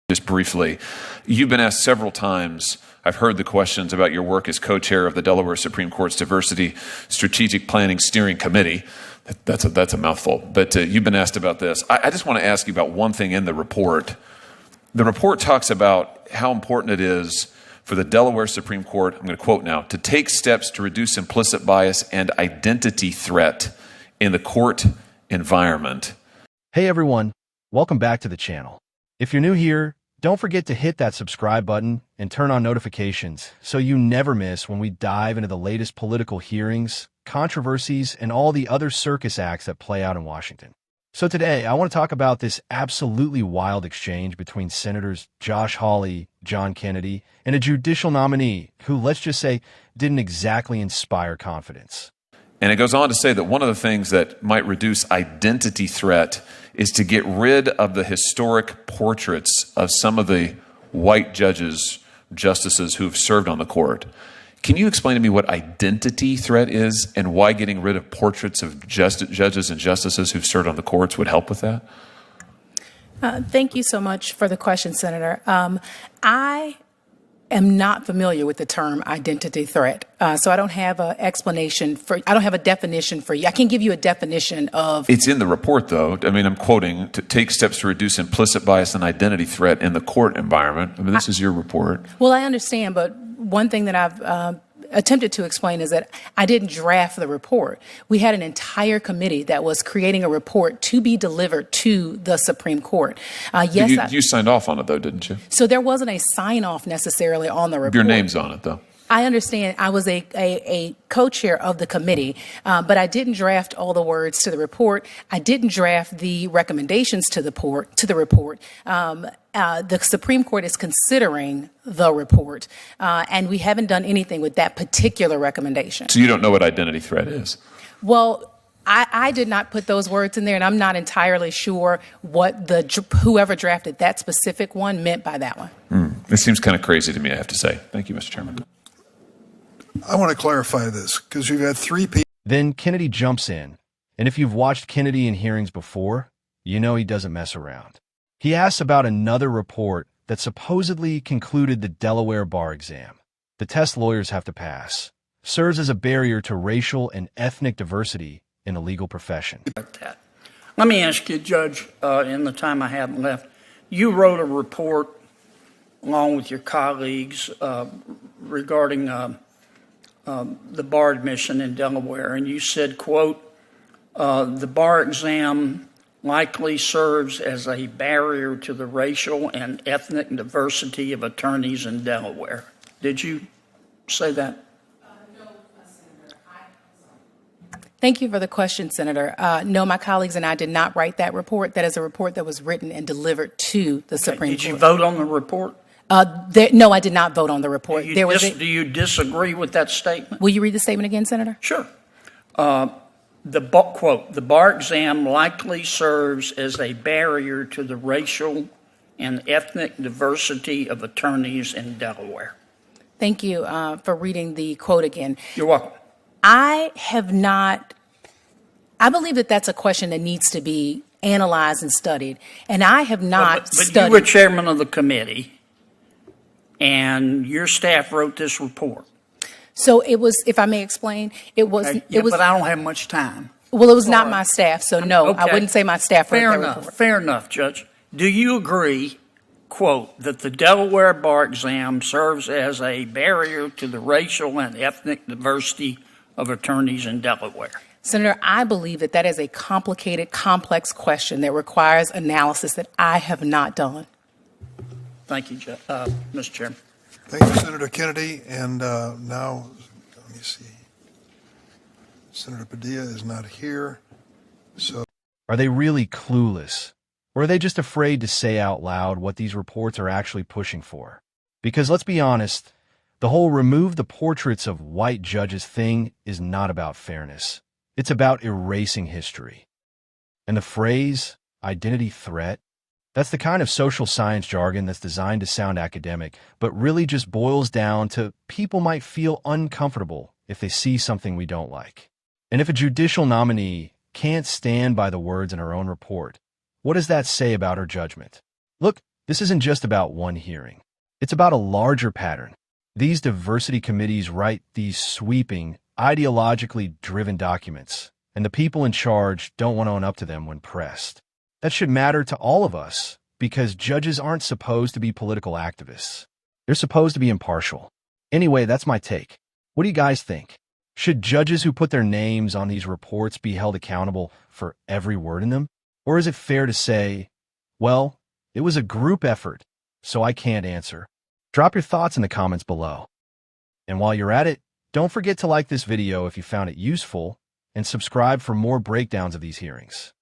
Just briefly, you've been asked several times, I've heard the questions about your work as co-chair of the Delaware Supreme Court's Diversity Strategic Planning Steering Committee. That's a mouthful, but you've been asked about this. I just want to ask you about one thing in the report. The report talks about how important it is for the Delaware Supreme Court, I'm going to quote now, to take steps to reduce implicit bias and identity threat in the court environment. Hey everyone, welcome back to the channel. If you're new here, don't forget to hit that subscribe button and turn on notifications so you never miss when we dive into the latest political hearings, controversies, and all the other circus acts that play out in Washington. So today, I want to talk about this absolutely wild exchange between Senators Josh Hawley, John Kennedy, and a judicial nominee who, let's just say, didn't exactly inspire confidence. And it goes on to say that one of the things that might reduce identity threat is to get rid of the historic portraits of some of the white justices who've served on the court. Can you explain to me what identity threat is and why getting rid of portraits of judges and justices who've served on the courts would help with that? Thank you so much for the question, Senator. I am not familiar with the term identity threat, so I don't have a definition for you. I can't give you a definition of. It's in the report, though. I mean, I'm quoting, to take steps to reduce implicit bias and identity threat in the court environment. I mean, this is your report. Well, I understand, but one thing that I've attempted to explain is that I didn't draft the report. We had an entire committee that was creating a report to be delivered to the Supreme Court. You signed off on it, though, didn't you? So there wasn't a sign-off necessarily on the report. Your name's on it, though. I understand. I was a co-chair of the committee, but I didn't draft all the words to the report. I didn't draft the recommendations to the report. The Supreme Court is considering the report, and we haven't done anything with that particular recommendation. So you don't know what identity threat is? Well, I did not put those words in there, and I'm not entirely sure what whoever drafted that specific one meant by that one. It seems kind of crazy to me, I have to say. Thank you, Mr. Chairman. I want to clarify this because you've had three people. Then Kennedy jumps in, and if you've watched Kennedy in hearings before, you know he doesn't mess around. He asks about another report that supposedly concluded the Delaware bar exam, the test lawyers have to pass, serves as a barrier to racial and ethnic diversity in the legal profession. Let me ask you, Judge, in the time I have left, you wrote a report along with your colleagues regarding the bar admission in Delaware, and you said, quote, the bar exam likely serves as a barrier to the racial and ethnic diversity of attorneys in Delaware. Did you say that? No, Senator. Thank you for the question, Senator. No, my colleagues and I did not write that report. That is a report that was written and delivered to the Supreme Court. Did you vote on the report? No, I did not vote on the report. Do you disagree with that statement? Will you read the statement again, Senator? Sure. Quote, the bar exam likely serves as a barrier to the racial and ethnic diversity of attorneys in Delaware. Thank you for reading the quote again. You're welcome. I believe that that's a question that needs to be analyzed and studied, and I have not studied. But you were chairman of the committee, and your staff wrote this report. So it was, if I may explain, it was. But I don't have much time. Well, it was not my staff, so no, okay. I wouldn't say my staff wrote that report. Fair enough, Judge. Do you agree, quote, that the Delaware bar exam serves as a barrier to the racial and ethnic diversity of attorneys in Delaware? Senator, I believe that that is a complicated, complex question that requires analysis that I have not done. Thank you, Mr. Chairman. Thank you, Senator Kennedy. And now, let me see. Senator Padilla is not here. So, are they really clueless? Or are they just afraid to say out loud what these reports are actually pushing for? Because let's be honest, the whole remove the portraits of white judges thing is not about fairness. It's about erasing history. And the phrase, identity threat, that's the kind of social science jargon that's designed to sound academic, but really just boils down to people might feel uncomfortable if they see something we don't like. And if a judicial nominee can't stand by the words in her own report, what does that say about her judgment? Look, This isn't just about one hearing. It's about a larger pattern. These diversity committees write these sweeping, ideologically driven documents, and the people in charge don't want to own up to them when pressed. That should matter to all of us, because judges aren't supposed to be political activists. They're supposed to be impartial. Anyway, that's my take. What do you guys think? Should judges who put their names on these reports be held accountable for every word in them? Or is it fair to say, well, it was a group effort, so I can't answer? Drop your thoughts in the comments below. And while you're at it, don't forget to like this video if you found it useful, and subscribe for more breakdowns of these hearings.